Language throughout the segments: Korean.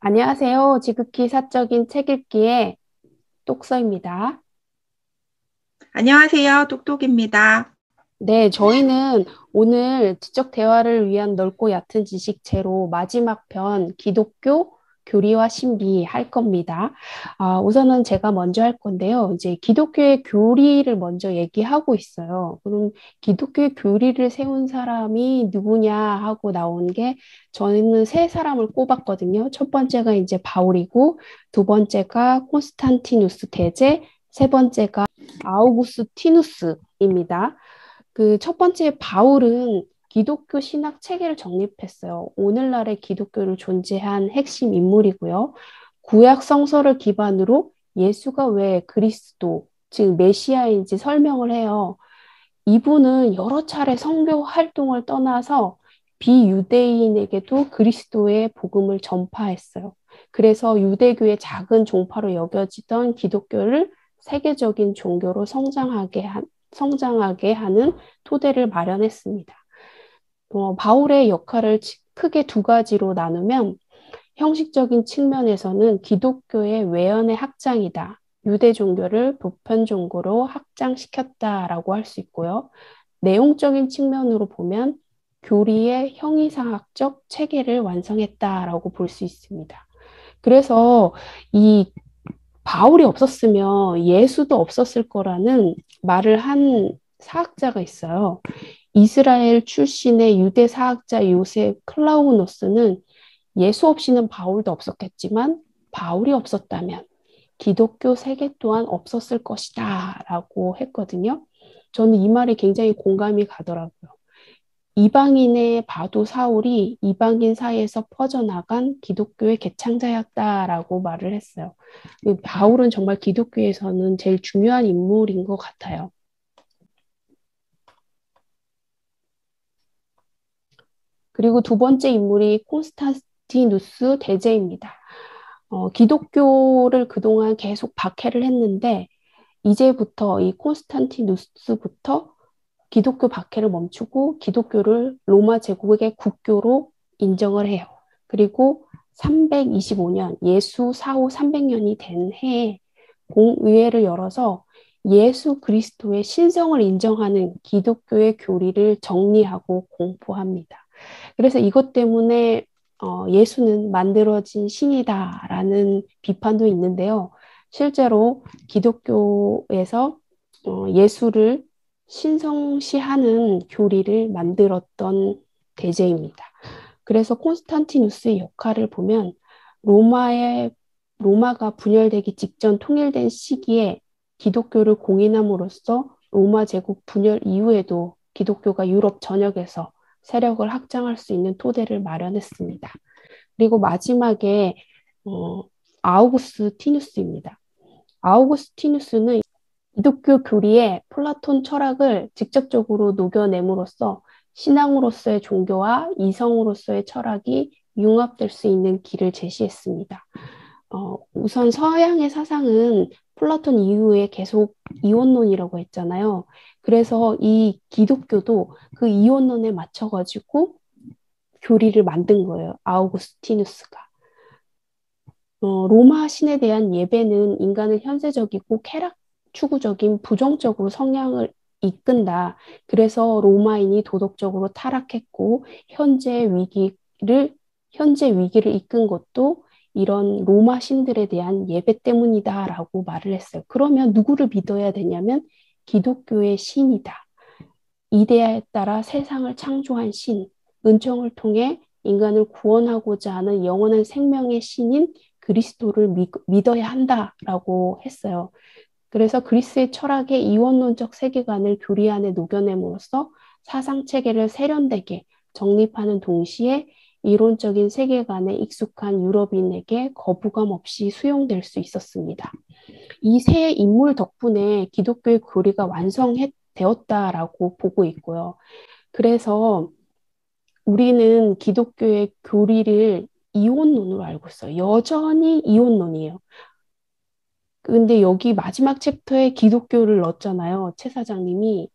안녕하세요. 지극히 사적인 책 읽기의 똑서입니다. 안녕하세요. 똑똑입니다. 네, 저희는 오늘 지적 대화를 위한 넓고 얕은 지식체로 마지막 편 기독교 교리와 신비 할 겁니다. 우선은 제가 먼저 할 건데요. 이제 기독교의 교리를 먼저 얘기하고 있어요. 그럼 기독교의 교리를 세운 사람이 누구냐 하고 나온 게 저는 세 사람을 꼽았거든요. 첫 번째가 이제 바울이고 두 번째가 콘스탄티누스 대제, 세 번째가 아우구스티누스입니다. 그 첫 번째 바울은 기독교 신학 체계를 정립했어요. 오늘날의 기독교를 존재한 핵심 인물이고요. 구약 성서를 기반으로 예수가 왜 그리스도, 즉 메시아인지 설명을 해요. 이분은 여러 차례 선교 활동을 떠나서 비유대인에게도 그리스도의 복음을 전파했어요. 그래서 유대교의 작은 종파로 여겨지던 기독교를 세계적인 종교로 성장하게 하는 토대를 마련했습니다. 바울의 역할을 크게 두 가지로 나누면 형식적인 측면에서는 기독교의 외연의 확장이다. 유대 종교를 보편 종교로 확장시켰다라고 할 수 있고요. 내용적인 측면으로 보면 교리의 형이상학적 체계를 완성했다라고 볼 수 있습니다. 그래서 이 바울이 없었으면 예수도 없었을 거라는 말을 한 사학자가 있어요. 이스라엘 출신의 유대 사학자 요셉 클라우노스는 예수 없이는 바울도 없었겠지만 바울이 없었다면 기독교 세계 또한 없었을 것이다 라고 했거든요. 저는 이 말이 굉장히 공감이 가더라고요. 이방인의 바도 사울이 이방인 사이에서 퍼져나간 기독교의 개창자였다라고 말을 했어요. 바울은 정말 기독교에서는 제일 중요한 인물인 것 같아요. 그리고 두 번째 인물이 콘스탄티누스 대제입니다. 기독교를 그동안 계속 박해를 했는데 이제부터 이 콘스탄티누스부터 기독교 박해를 멈추고 기독교를 로마 제국의 국교로 인정을 해요. 그리고 325년, 예수 사후 300년이 된 해에 공의회를 열어서 예수 그리스도의 신성을 인정하는 기독교의 교리를 정리하고 공포합니다. 그래서 이것 때문에 예수는 만들어진 신이다라는 비판도 있는데요. 실제로 기독교에서 예수를 신성시하는 교리를 만들었던 대제입니다. 그래서 콘스탄티누스의 역할을 보면 로마의 로마가 분열되기 직전 통일된 시기에 기독교를 공인함으로써 로마 제국 분열 이후에도 기독교가 유럽 전역에서 세력을 확장할 수 있는 토대를 마련했습니다. 그리고 마지막에 어, 아우구스티누스입니다. 아우구스티누스는 기독교 교리에 플라톤 철학을 직접적으로 녹여냄으로써 신앙으로서의 종교와 이성으로서의 철학이 융합될 수 있는 길을 제시했습니다. 우선 서양의 사상은 플라톤 이후에 계속 이원론이라고 했잖아요. 그래서 이 기독교도 그 이원론에 맞춰가지고 교리를 만든 거예요. 아우구스티누스가. 로마 신에 대한 예배는 인간을 현세적이고 쾌락 추구적인 부정적으로 성향을 이끈다. 그래서 로마인이 도덕적으로 타락했고 현재 위기를 이끈 것도 이런 로마 신들에 대한 예배 때문이다라고 말을 했어요. 그러면 누구를 믿어야 되냐면 기독교의 신이다. 이데아에 따라 세상을 창조한 신, 은총을 통해 인간을 구원하고자 하는 영원한 생명의 신인 그리스도를 믿어야 한다라고 했어요. 그래서 그리스의 철학의 이원론적 세계관을 교리 안에 녹여냄으로써 사상 체계를 세련되게 정립하는 동시에 이론적인 세계관에 익숙한 유럽인에게 거부감 없이 수용될 수 있었습니다. 이 세 인물 덕분에 기독교의 교리가 완성되었다라고 보고 있고요. 그래서 우리는 기독교의 교리를 이원론으로 알고 있어요. 여전히 이원론이에요. 근데 여기 마지막 챕터에 기독교를 넣었잖아요. 최 사장님이.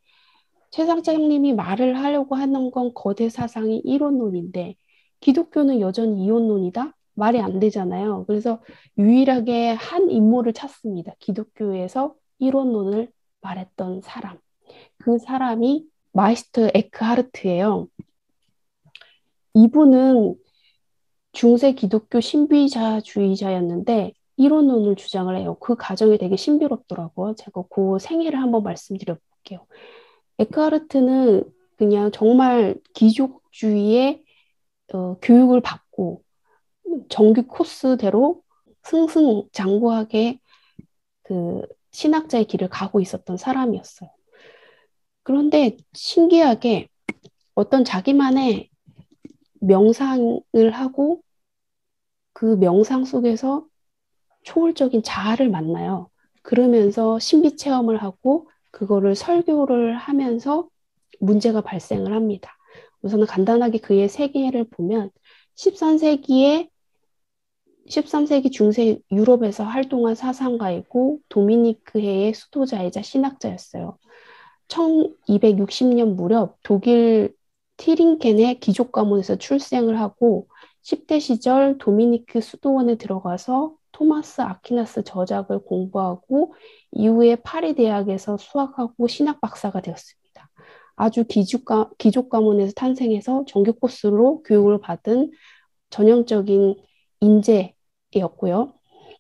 최 사장님이 말을 하려고 하는 건 거대 사상의 이원론인데 기독교는 여전히 이원론이다? 말이 안 되잖아요. 그래서 유일하게 한 인물을 찾습니다. 기독교에서 이론론을 말했던 사람. 그 사람이 마이스터 에크하르트예요. 이분은 중세 기독교 신비자주의자였는데 이론론을 주장을 해요. 그 과정이 되게 신비롭더라고요. 제가 그 생애를 한번 말씀드려 볼게요. 에크하르트는 그냥 정말 귀족주의의 교육을 받고 정규 코스대로 승승장구하게 그 신학자의 길을 가고 있었던 사람이었어요. 그런데 신기하게 어떤 자기만의 명상을 하고 그 명상 속에서 초월적인 자아를 만나요. 그러면서 신비 체험을 하고 그거를 설교를 하면서 문제가 발생을 합니다. 우선은 간단하게 그의 세계를 보면 13세기에 13세기 중세 유럽에서 활동한 사상가이고 도미니크해의 수도자이자 신학자였어요. 1260년 무렵 독일 티링켄의 귀족 가문에서 출생을 하고 10대 시절 도미니크 수도원에 들어가서 토마스 아퀴나스 저작을 공부하고 이후에 파리 대학에서 수학하고 신학 박사가 되었습니다. 아주 귀족 가문에서 탄생해서 정규 코스로 교육을 받은 전형적인 인재였고요.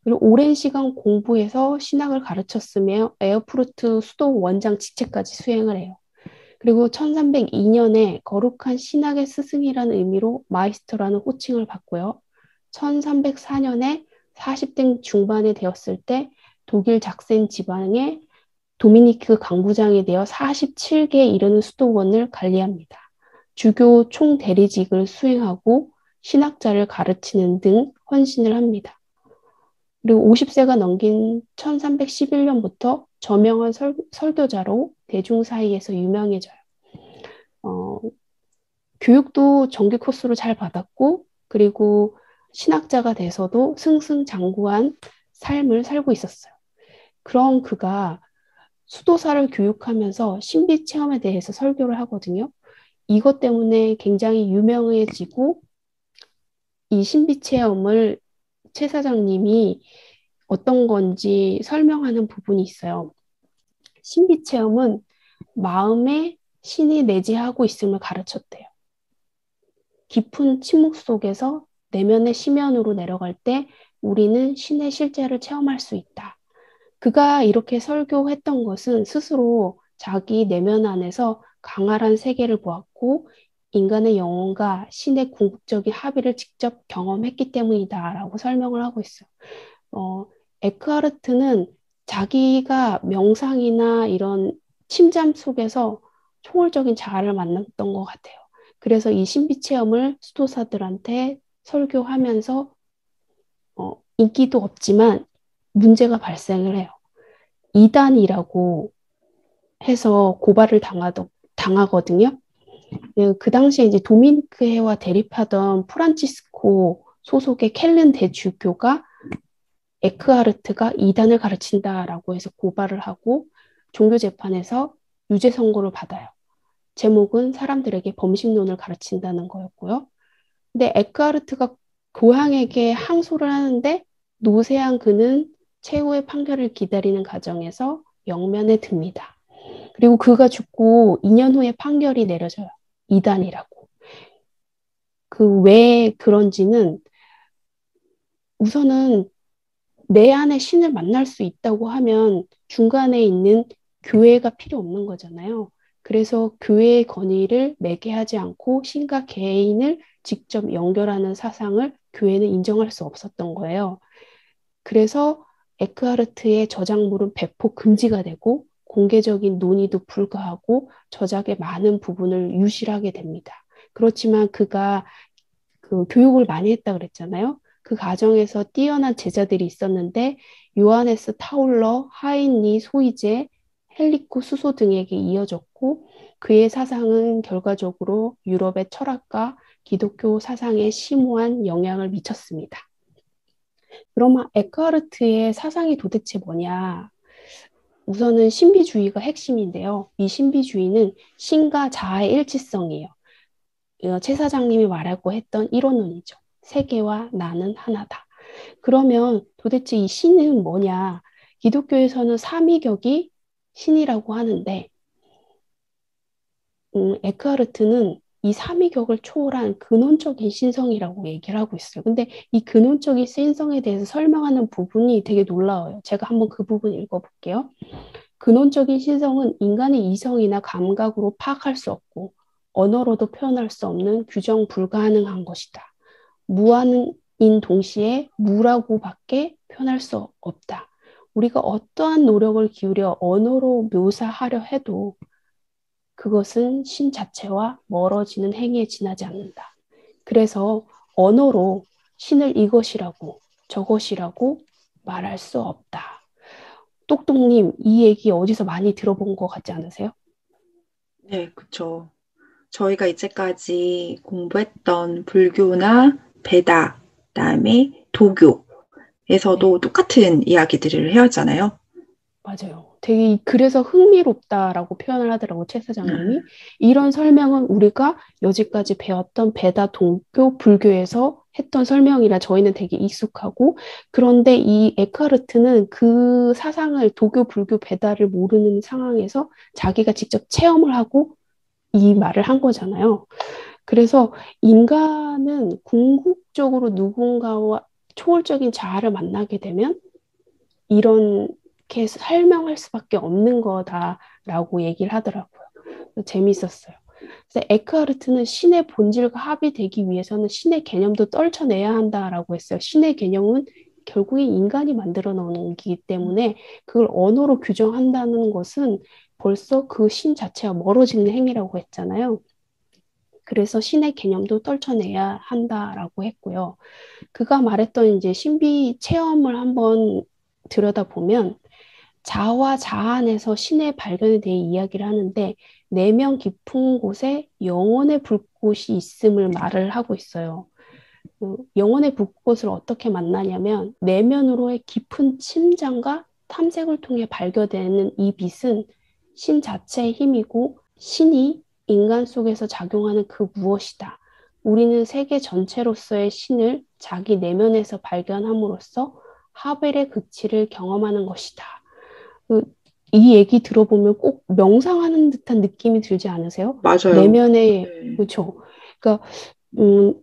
그리고 오랜 시간 공부해서 신학을 가르쳤으며 에어프루트 수도 원장 직책까지 수행을 해요. 그리고 1302년에 거룩한 신학의 스승이라는 의미로 마이스터라는 호칭을 받고요. 1304년에 40대 중반에 되었을 때 독일 작센 지방의 도미니크 강부장이 되어 47개에 이르는 수도원을 관리합니다. 주교 총대리직을 수행하고 신학자를 가르치는 등 헌신을 합니다. 그리고 50세가 넘긴 1311년부터 저명한 설교자로 대중 사이에서 유명해져요. 어, 교육도 정규 코스로 잘 받았고, 그리고 신학자가 돼서도 승승장구한 삶을 살고 있었어요. 그런 그가 수도사를 교육하면서 신비 체험에 대해서 설교를 하거든요. 이것 때문에 굉장히 유명해지고 이 신비 체험을 최 사장님이 어떤 건지 설명하는 부분이 있어요. 신비 체험은 마음에 신이 내재하고 있음을 가르쳤대요. 깊은 침묵 속에서 내면의 심연으로 내려갈 때 우리는 신의 실제를 체험할 수 있다. 그가 이렇게 설교했던 것은 스스로 자기 내면 안에서 강활한 세계를 보았고 인간의 영혼과 신의 궁극적인 합의를 직접 경험했기 때문이다라고 설명을 하고 있어요. 어, 에크하르트는 자기가 명상이나 이런 침잠 속에서 초월적인 자아를 만났던 것 같아요. 그래서 이 신비 체험을 수도사들한테 설교하면서 인기도 없지만 문제가 발생을 해요. 이단이라고 해서 고발을 당하거든요. 그 당시에 이제 도미니크해와 대립하던 프란치스코 소속의 켈른 대주교가 에크하르트가 이단을 가르친다라고 해서 고발을 하고 종교재판에서 유죄 선고를 받아요. 제목은 사람들에게 범신론을 가르친다는 거였고요. 근데 에크하르트가 교황에게 항소를 하는데 노세한 그는 최후의 판결을 기다리는 과정에서 영면에 듭니다. 그리고 그가 죽고 2년 후에 판결이 내려져요. 이단이라고. 그 왜 그런지는 우선은 내 안에 신을 만날 수 있다고 하면 중간에 있는 교회가 필요 없는 거잖아요. 그래서 교회의 권위를 매개하지 않고 신과 개인을 직접 연결하는 사상을 교회는 인정할 수 없었던 거예요. 그래서 에크하르트의 저작물은 배포 금지가 되고 공개적인 논의도 불가하고 저작의 많은 부분을 유실하게 됩니다. 그렇지만 그가 그 교육을 많이 했다 그랬잖아요. 그 과정에서 뛰어난 제자들이 있었는데 요하네스 타울러, 하이니 소이제, 헬리코 수소 등에게 이어졌고 그의 사상은 결과적으로 유럽의 철학과 기독교 사상에 심오한 영향을 미쳤습니다. 그러면 에크하르트의 사상이 도대체 뭐냐? 우선은 신비주의가 핵심인데요. 이 신비주의는 신과 자아의 일치성이에요. 최 사장님이 말하고 했던 이론론이죠. 세계와 나는 하나다. 그러면 도대체 이 신은 뭐냐? 기독교에서는 삼위격이 신이라고 하는데 에크하르트는 이 삼위격을 초월한 근원적인 신성이라고 얘기를 하고 있어요. 근데 이 근원적인 신성에 대해서 설명하는 부분이 되게 놀라워요. 제가 한번 그 부분 읽어볼게요. 근원적인 신성은 인간의 이성이나 감각으로 파악할 수 없고 언어로도 표현할 수 없는 규정 불가능한 것이다. 무한인 동시에 무라고밖에 표현할 수 없다. 우리가 어떠한 노력을 기울여 언어로 묘사하려 해도 그것은 신 자체와 멀어지는 행위에 지나지 않는다. 그래서 언어로 신을 이것이라고 저것이라고 말할 수 없다. 똑똑님, 이 얘기 어디서 많이 들어본 것 같지 않으세요? 네, 그쵸. 저희가 이제까지 공부했던 불교나 베다, 그다음에 도교에서도 네, 똑같은 이야기들을 해왔잖아요. 맞아요. 되게 그래서 흥미롭다라고 표현을 하더라고, 최 사장님이. 이런 설명은 우리가 여지까지 배웠던 베다, 동교, 불교에서 했던 설명이라 저희는 되게 익숙하고, 그런데 이 에카르트는 그 사상을 도교, 불교, 베다를 모르는 상황에서 자기가 직접 체험을 하고 이 말을 한 거잖아요. 그래서 인간은 궁극적으로 누군가와 초월적인 자아를 만나게 되면 이렇게 설명할 수밖에 없는 거다라고 얘기를 하더라고요. 재밌었어요. 그래서 에크하르트는 신의 본질과 합의되기 위해서는 신의 개념도 떨쳐내야 한다라고 했어요. 신의 개념은 결국에 인간이 만들어 놓은 거기 때문에 그걸 언어로 규정한다는 것은 벌써 그 신 자체와 멀어지는 행위라고 했잖아요. 그래서 신의 개념도 떨쳐내야 한다라고 했고요. 그가 말했던 이제 신비 체험을 한번 들여다보면 자와 자안에서 신의 발견에 대해 이야기를 하는데 내면 깊은 곳에 영혼의 불꽃이 있음을 말을 하고 있어요. 영혼의 불꽃을 어떻게 만나냐면 내면으로의 깊은 침잠과 탐색을 통해 발견되는 이 빛은 신 자체의 힘이고 신이 인간 속에서 작용하는 그 무엇이다. 우리는 세계 전체로서의 신을 자기 내면에서 발견함으로써 하벨의 극치를 경험하는 것이다. 그, 이 얘기 들어보면 꼭 명상하는 듯한 느낌이 들지 않으세요? 맞아요. 내면에, 네. 그렇죠. 그러니까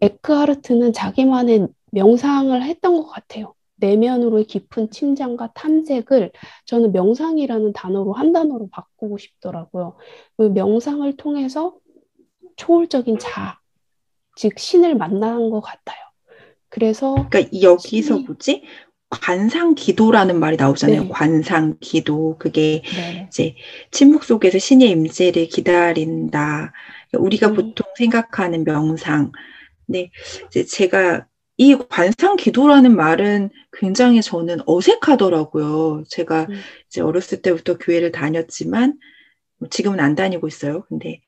에크하르트는 자기만의 명상을 했던 것 같아요. 내면으로의 깊은 침잠과 탐색을 저는 명상이라는 단어로 한 단어로 바꾸고 싶더라고요. 그 명상을 통해서 초월적인 자아, 즉 신을 만나는 것 같아요. 그래서 그러니까 여기서 신이 뭐지? 관상 기도라는 말이 나오잖아요. 네, 관상 기도. 그게 네, 이제 침묵 속에서 신의 임재를 기다린다. 우리가 음, 보통 생각하는 명상. 네, 이제 제가 이 관상 기도라는 말은 굉장히 저는 어색하더라고요. 제가 음, 이제 어렸을 때부터 교회를 다녔지만 지금은 안 다니고 있어요. 근데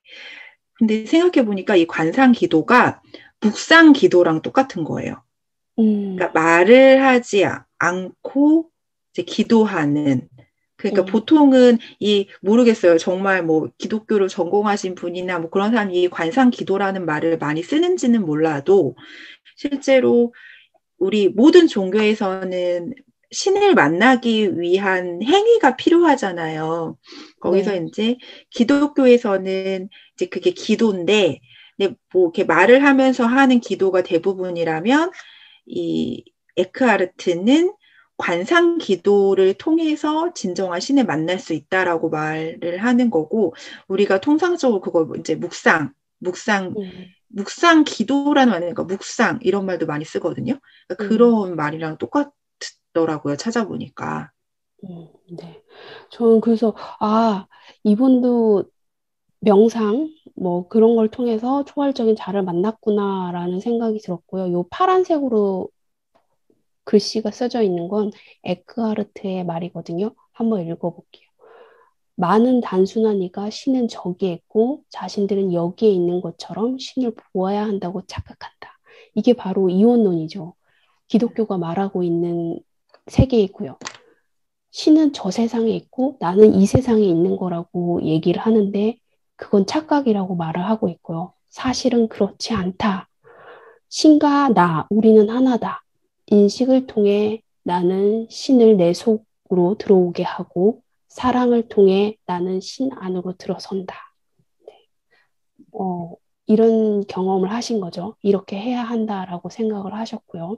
생각해 보니까 이 관상 기도가 묵상 기도랑 똑같은 거예요. 음, 그러니까 말을 하지 않고 이제 기도하는. 그러니까 음, 보통은 이 모르겠어요. 정말 뭐 기독교를 전공하신 분이나 뭐 그런 사람이 이 관상 기도라는 말을 많이 쓰는지는 몰라도 실제로 우리 모든 종교에서는 신을 만나기 위한 행위가 필요하잖아요. 거기서 네, 이제 기독교에서는 이제 그게 기도인데, 근데 뭐 이렇게 말을 하면서 하는 기도가 대부분이라면 이 에크하르트는 관상 기도를 통해서 진정한 신을 만날 수 있다라고 말을 하는 거고, 우리가 통상적으로 그걸 이제 음, 묵상 기도라는 말이 그러니까 묵상 이런 말도 많이 쓰거든요. 그러니까 음. 그런 말이랑 똑같더라고요. 찾아보니까. 네. 저는 그래서, 이분도 명상, 뭐 그런 걸 통해서 초월적인 자를 만났구나라는 생각이 들었고요. 요 파란색으로 글씨가 써져 있는 건 에크하르트의 말이거든요. 한번 읽어볼게요. 많은 단순한 이가 신은 저기에 있고 자신들은 여기에 있는 것처럼 신을 보아야 한다고 착각한다. 이게 바로 이원론이죠. 기독교가 말하고 있는 세계이고요. 신은 저 세상에 있고 나는 이 세상에 있는 거라고 얘기를 하는데 그건 착각이라고 말을 하고 있고요. 사실은 그렇지 않다. 신과 나, 우리는 하나다. 인식을 통해 나는 신을 내 속으로 들어오게 하고 사랑을 통해 나는 신 안으로 들어선다. 어, 이런 경험을 하신 거죠. 이렇게 해야 한다라고 생각을 하셨고요.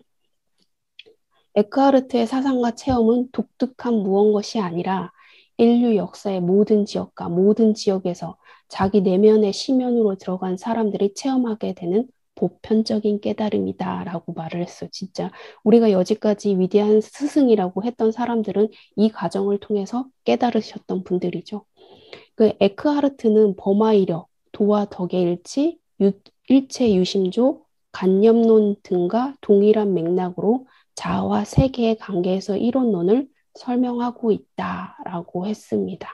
에크하르트의 사상과 체험은 독특한 무언것이 아니라 인류 역사의 모든 지역과 모든 지역에서 자기 내면의 심연으로 들어간 사람들이 체험하게 되는 보편적인 깨달음이다라고 말을 했어요. 진짜 우리가 여지까지 위대한 스승이라고 했던 사람들은 이 과정을 통해서 깨달으셨던 분들이죠. 그 에크하르트는 범화이력, 도와 덕의 일치, 일체 유심조, 관념론 등과 동일한 맥락으로 자아와 세계의 관계에서 이론론을 설명하고 있다라고 했습니다.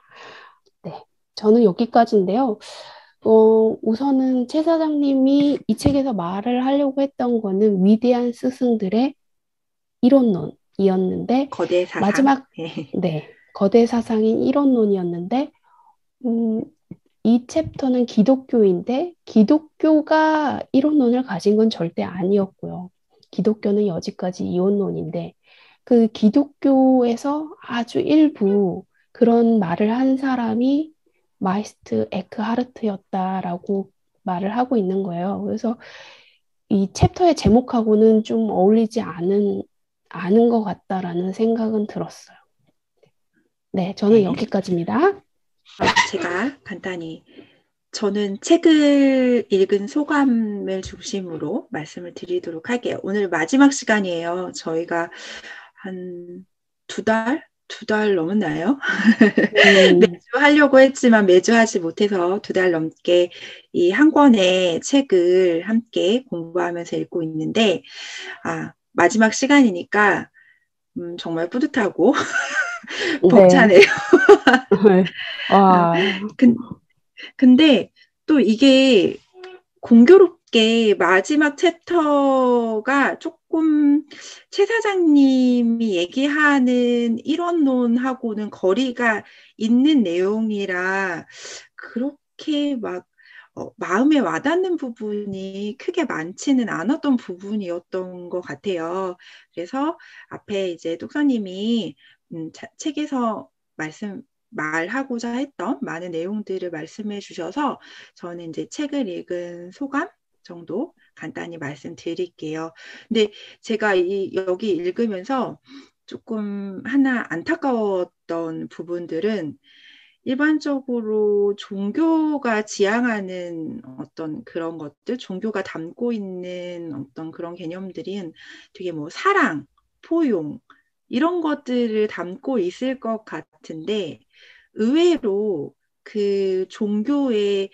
네, 저는 여기까지인데요. 우선은 최 사장님이 이 책에서 말을 하려고 했던 거는 위대한 스승들의 이론론이었는데 거대 사상. 마지막 네, 거대 사상인 이론론이었는데 음, 이 챕터는 기독교인데 기독교가 이론론을 가진 건 절대 아니었고요. 기독교는 여지까지 이원론인데 그 기독교에서 아주 일부 그런 말을 한 사람이 마이스트 에크하르트였다라고 말을 하고 있는 거예요. 그래서 이 챕터의 제목하고는 좀 어울리지 않은 것 같다라는 생각은 들었어요. 네, 저는 네. 여기까지입니다. 제가 간단히 저는 책을 읽은 소감을 중심으로 말씀을 드리도록 할게요. 오늘 마지막 시간이에요. 저희가 한 두 달 넘었나요? 매주 하려고 했지만 매주 하지 못해서 2달 넘게 이 한 권의 책을 함께 공부하면서 읽고 있는데, 마지막 시간이니까 정말 뿌듯하고 네. 벅차네요. 와, 근데 또 이게 공교롭게 마지막 챕터가 조금 최 사장님이 얘기하는 일원론하고는 거리가 있는 내용이라 그렇게 막 마음에 와닿는 부분이 크게 많지는 않았던 부분이었던 것 같아요. 그래서 앞에 이제 똑서님이 책에서 말하고자 했던 많은 내용들을 말씀해 주셔서 저는 이제 책을 읽은 소감 정도 간단히 말씀드릴게요. 근데 제가 여기 읽으면서 조금 하나 안타까웠던 부분들은 일반적으로 종교가 지향하는 어떤 그런 것들, 종교가 담고 있는 어떤 그런 개념들은 되게 뭐 사랑, 포용, 이런 것들을 담고 있을 것 같은데, 의외로 그 종교에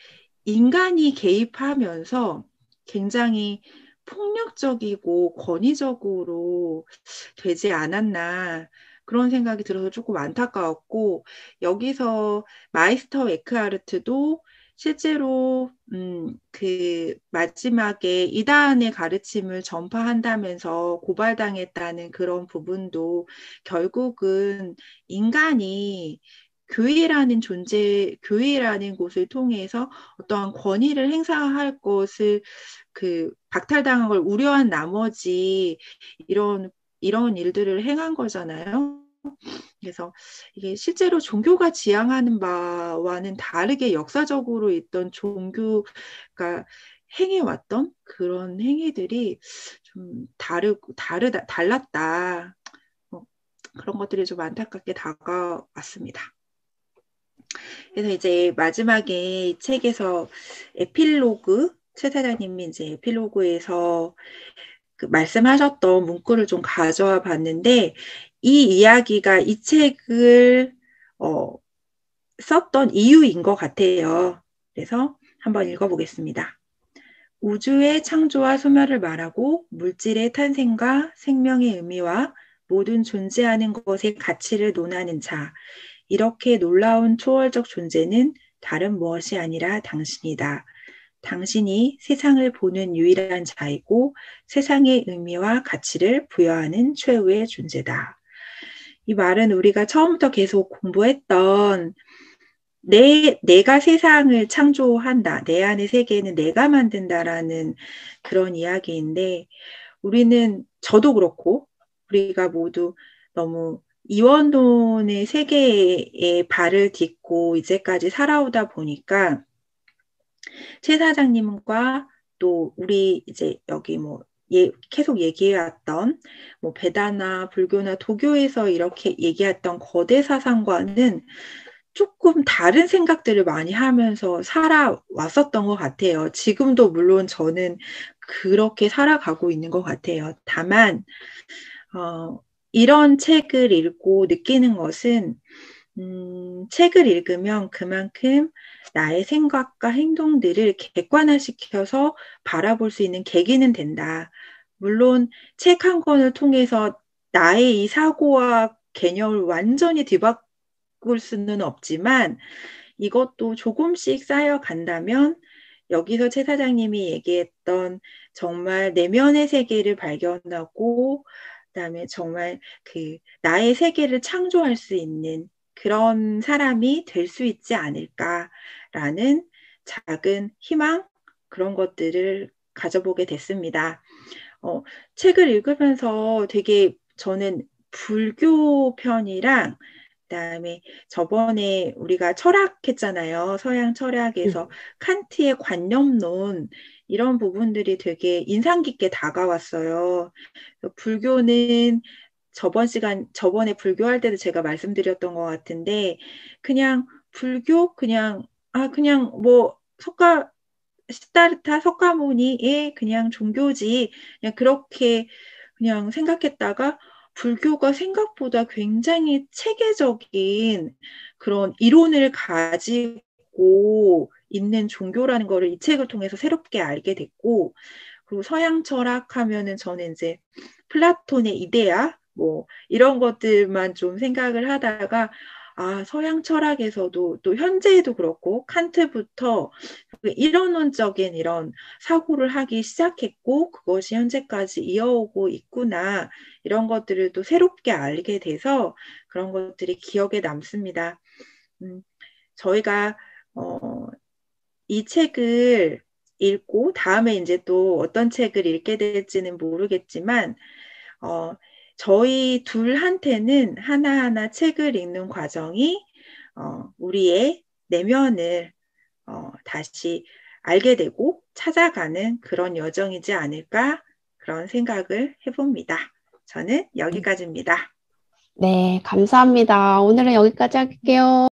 인간이 개입하면서 굉장히 폭력적이고 권위적으로 되지 않았나 그런 생각이 들어서 조금 안타까웠고, 여기서 마이스터 에크하르트도 실제로 그 마지막에 이단의 가르침을 전파한다면서 고발당했다는 그런 부분도 결국은 인간이 교회라는 곳을 통해서 어떠한 권위를 행사할 것을 박탈당한 걸 우려한 나머지 이런 일들을 행한 거잖아요. 그래서 이게 실제로 종교가 지향하는 바와는 다르게 역사적으로 있던 종교가 행해왔던 그런 행위들이 좀 달랐다. 그런 것들이 좀 안타깝게 다가왔습니다. 그래서 이제 마지막에 이 책에서 에필로그, 최 사장님이 이제 에필로그에서 말씀하셨던 문구를 좀 가져와 봤는데, 이 이야기가 이 책을 썼던 이유인 것 같아요. 그래서 한번 읽어보겠습니다. 우주의 창조와 소멸을 말하고 물질의 탄생과 생명의 의미와 모든 존재하는 것의 가치를 논하는 자, 이렇게 놀라운 초월적 존재는 다른 무엇이 아니라 당신이다. 당신이 세상을 보는 유일한 자이고 세상의 의미와 가치를 부여하는 최후의 존재다. 이 말은 우리가 처음부터 계속 공부했던 내가 세상을 창조한다. 내 안의 세계는 내가 만든다라는 그런 이야기인데, 저도 그렇고, 우리가 모두 너무 이원론의 세계에 발을 딛고 이제까지 살아오다 보니까, 최 사장님과 또 우리 이제 여기 계속 얘기해왔던 베다나 불교나 도교에서 이렇게 얘기했던 거대 사상과는 조금 다른 생각들을 많이 하면서 살아왔었던 것 같아요. 지금도 물론 저는 그렇게 살아가고 있는 것 같아요. 다만 이런 책을 읽고 느끼는 것은 책을 읽으면 그만큼 나의 생각과 행동들을 객관화시켜서 바라볼 수 있는 계기는 된다. 물론 책 한 권을 통해서 나의 이 사고와 개념을 완전히 뒤바꿀 수는 없지만 이것도 조금씩 쌓여간다면 여기서 최 사장님이 얘기했던 정말 내면의 세계를 발견하고 그다음에 정말 나의 세계를 창조할 수 있는 그런 사람이 될 수 있지 않을까라는 작은 희망 그런 것들을 가져보게 됐습니다. 책을 읽으면서 되게 저는 불교 편이랑 그다음에 저번에 우리가 철학했잖아요. 서양 철학에서 칸트의 관념론 이런 부분들이 되게 인상 깊게 다가왔어요. 불교는 저번에 불교할 때도 제가 말씀드렸던 것 같은데, 그냥 불교, 그냥 시다르타 석가모니의 그냥 종교지, 그냥 그렇게 그냥 생각했다가, 불교가 생각보다 굉장히 체계적인 그런 이론을 가지고 있는 종교라는 거를 이 책을 통해서 새롭게 알게 됐고, 그리고 서양 철학 하면은 저는 이제 플라톤의 이데아 이런 것들만 좀 생각을 하다가 서양 철학에서도 또 현재에도 그렇고 칸트부터 이론론적인 이런 사고를 하기 시작했고 그것이 현재까지 이어오고 있구나 이런 것들을 또 새롭게 알게 돼서 그런 것들이 기억에 남습니다. 저희가 이 책을 읽고 다음에 이제 또 어떤 책을 읽게 될지는 모르겠지만 저희 둘한테는 하나하나 책을 읽는 과정이 우리의 내면을 다시 알게 되고 찾아가는 그런 여정이지 않을까 그런 생각을 해봅니다. 저는 여기까지입니다. 네, 감사합니다. 오늘은 여기까지 할게요.